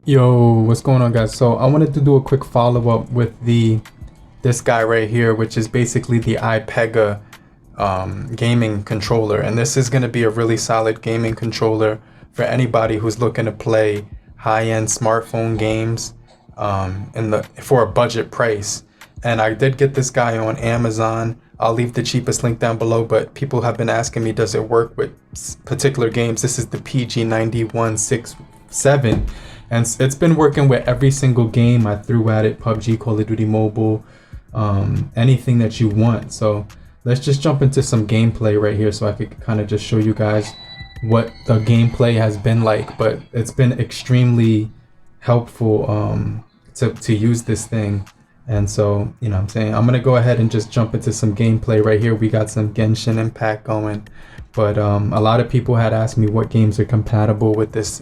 Yo, what's going on, guys? So I wanted to do a quick follow-up with this guy right here, which is basically the IPEGA gaming controller, and this is going to be a really solid gaming controller for anybody who's looking to play high-end smartphone games for a budget price. And I did get this guy on Amazon. I'll leave the cheapest link down below, but people have been asking me, does it work with particular games? This is the PG-9167. And it's been working with every single game I threw at it: PUBG, Call of Duty Mobile, anything that you want. So let's just jump into some gameplay right here so I could kind of just show you guys what the gameplay has been like. But it's been extremely helpful to use this thing. And so, you know what I'm saying, I'm going to go ahead and just jump into some gameplay right here. We got some Genshin Impact going. But a lot of people had asked me what games are compatible with this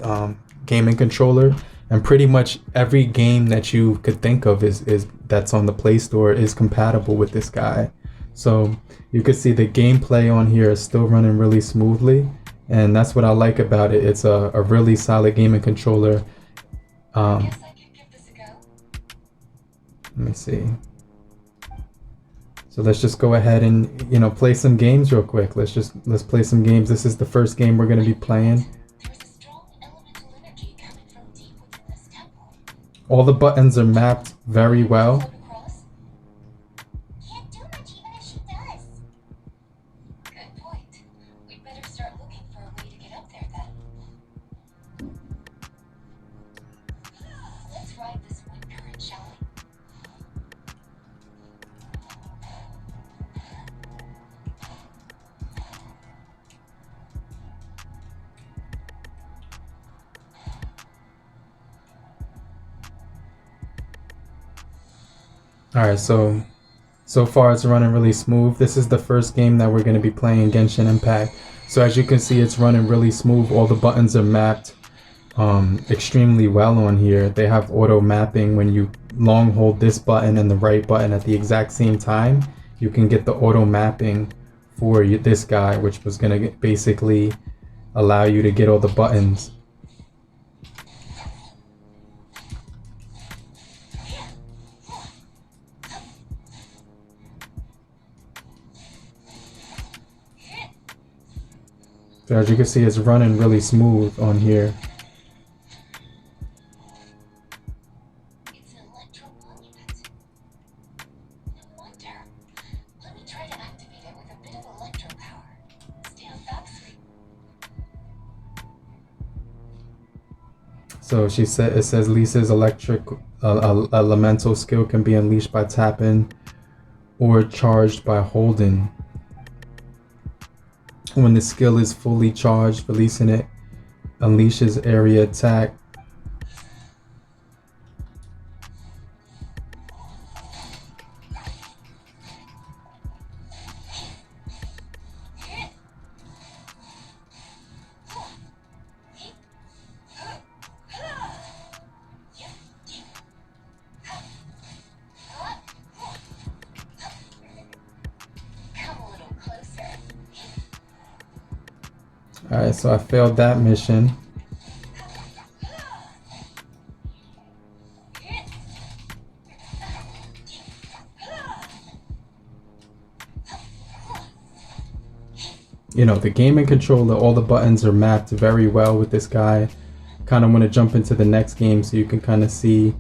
gaming controller, and pretty much every game that you could think of is that's on the Play Store is compatible with this guy. So you can see the gameplay on here is still running really smoothly, and that's what I like about it. It's a really solid gaming controller. Let me see. So let's just go ahead and, you know, play some games real quick. Let's play some games. This is the first game we're going to be playing. All the buttons are mapped very well. Alright, so far it's running really smooth. This is the first game that we're going to be playing, Genshin Impact. So as you can see, it's running really smooth. All the buttons are mapped extremely well on here. They have auto mapping. When you long hold this button and the right button at the exact same time, you can get the auto mapping for this guy, which was going to basically allow you to get all the buttons. So as you can see, it's running really smooth on here. It's an electro monument. No wonder. Let me try to activate it with a bit of electro power. Stand back, sweet. So she said, it says Lisa's electric elemental skill can be unleashed by tapping or charged by holding. When the skill is fully charged, releasing it unleashes area attack. Alright, so I failed that mission. You know, the gaming controller, all the buttons are mapped very well with this guy. Kind of want to jump into the next game so you can kind of see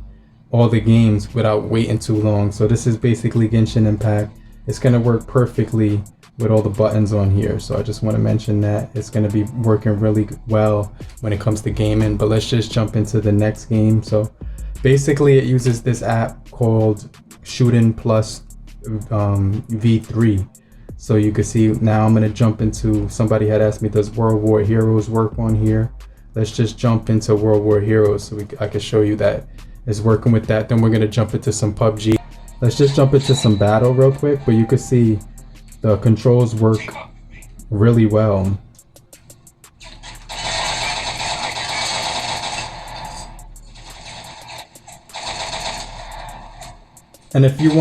all the games without waiting too long. So this is basically Genshin Impact. It's going to work perfectly with all the buttons on here, so I just want to mention that it's going to be working really well when it comes to gaming. But let's just jump into the next game. So basically it uses this app called Shooting Plus V3. So you can see now I'm going to jump into, somebody had asked me, does World War Heroes work on here? Let's just jump into World War Heroes so I can show you that it's working with that. Then we're going to jump into some PUBG. Let's just jump into some battle real quick, but you can see the controls work really well. And if you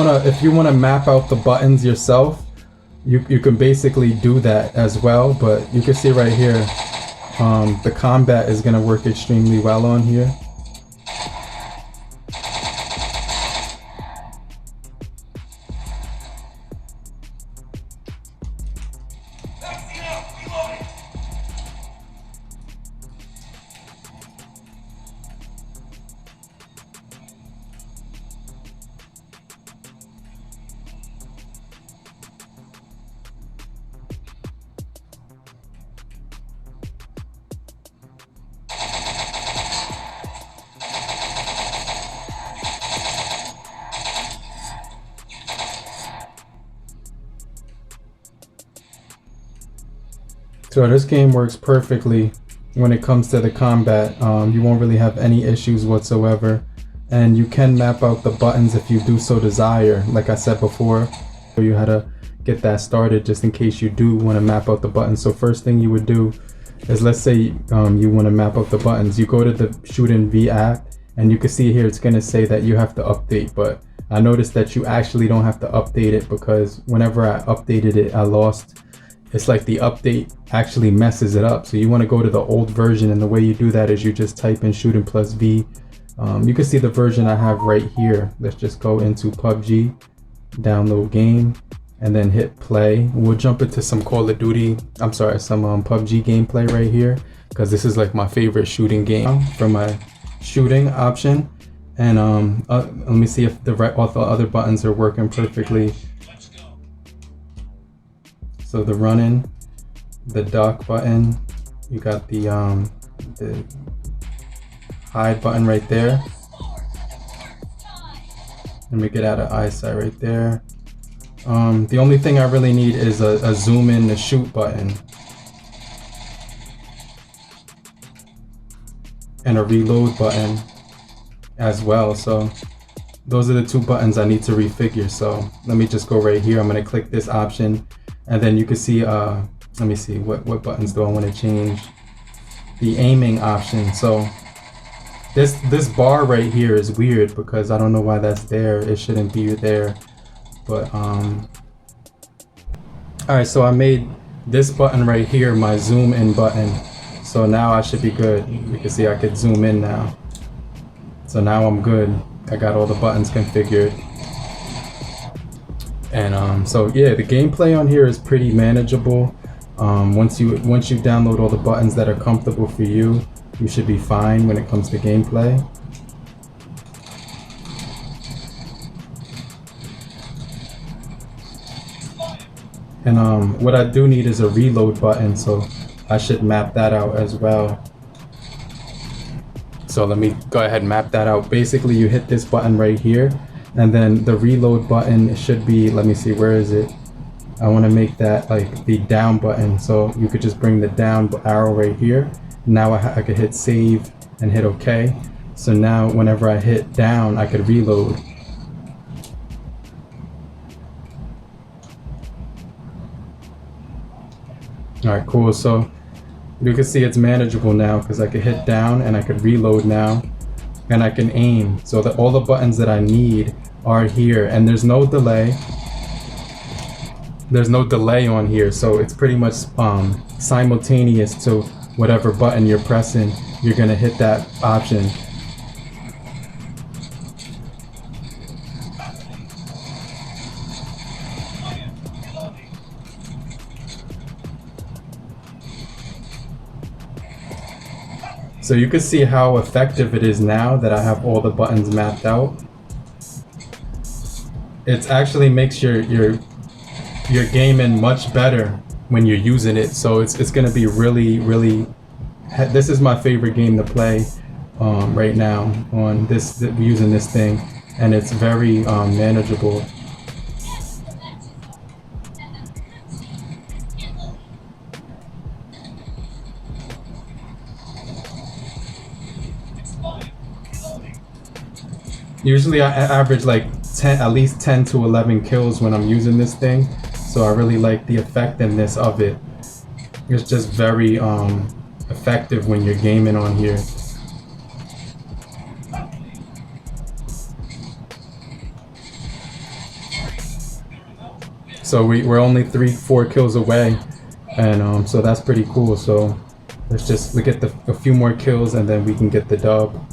wanna map out the buttons yourself, you can basically do that as well. But you can see right here, the combat is gonna work extremely well on here. So this game works perfectly when it comes to the combat. You won't really have any issues whatsoever, and you can map out the buttons if you do so desire. Like I said before, show you how to get that started just in case you do want to map out the buttons. So first thing you would do is, let's say you want to map out the buttons, you go to the Shoot in V app, and you can see here it's going to say that you have to update, but I noticed that you actually don't have to update it, because whenever I updated it, I lost. It's like the update actually messes it up. So you want to go to the old version, and the way you do that is you just type in shooting plus V. You can see the version I have right here. Let's just go into PUBG, download game, and then hit play. We'll jump into some Call of Duty, some PUBG gameplay right here, because this is like my favorite shooting game for my shooting option. And let me see if all the other buttons are working perfectly. So the running, the duck button, you got the hide button right there. Let me get out of eyesight right there. The only thing I really need is a zoom in the shoot button and a reload button as well. So those are the two buttons I need to refigure. So let me just go right here. I'm going to click this option. And then you can see, let me see, what buttons do I want to change? The aiming option. So this bar right here is weird because I don't know why that's there. It shouldn't be there. But alright, so I made this button right here my zoom in button. So now I should be good. You can see I could zoom in now. So now I'm good. I got all the buttons configured. And so yeah, the gameplay on here is pretty manageable. Once you download all the buttons that are comfortable for you, you should be fine when it comes to gameplay. And what I do need is a reload button, so I should map that out as well. So let me go ahead and map that out. Basically, you hit this button right here, and then the reload button should be, let me see, where is it? I want to make that like the down button, so you could just bring the down arrow right here. Now I could hit save and hit OK. So now whenever I hit down, I could reload. Alright, cool. So you can see it's manageable now because I could hit down and I could reload now, and I can aim. So that all the buttons that I need are here, and there's no delay. There's no delay on here, so it's pretty much simultaneous to whatever button you're pressing. You're gonna hit that option. So you can see how effective it is now that I have all the buttons mapped out. It actually makes your gaming much better when you're using it. So it's gonna be really. This is my favorite game to play right now on this, using this thing, and it's very manageable. Usually I average like at least 10 to 11 kills when I'm using this thing, so I really like the effectiveness of it. It's just very effective when you're gaming on here. So we're only 3-4 kills away, and so that's pretty cool. So let's just look at a few more kills and then we can get the dub.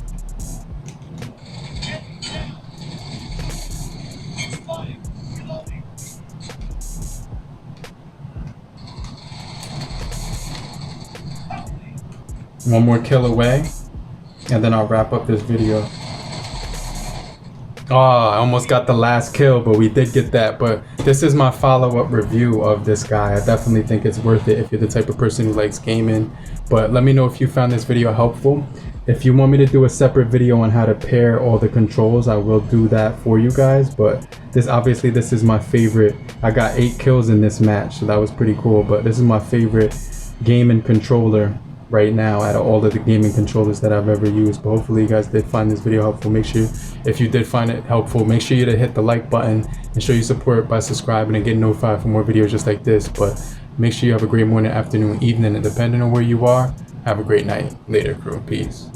One more kill away, and then I'll wrap up this video. Oh, I almost got the last kill, but we did get that. But this is my follow-up review of this guy. I definitely think it's worth it if you're the type of person who likes gaming. But let me know if you found this video helpful. If you want me to do a separate video on how to pair all the controls, I will do that for you guys. But this is my favorite. I got 8 kills in this match, so that was pretty cool. But this is my favorite gaming controller right now out of all of the gaming controllers that I've ever used. But hopefully you guys did find this video helpful. Make sure, if you did find it helpful, make sure you hit the like button and show your support by subscribing and getting notified for more videos just like this. But make sure you have a great morning, afternoon, evening, and depending on where you are, have a great night. Later, crew. Peace.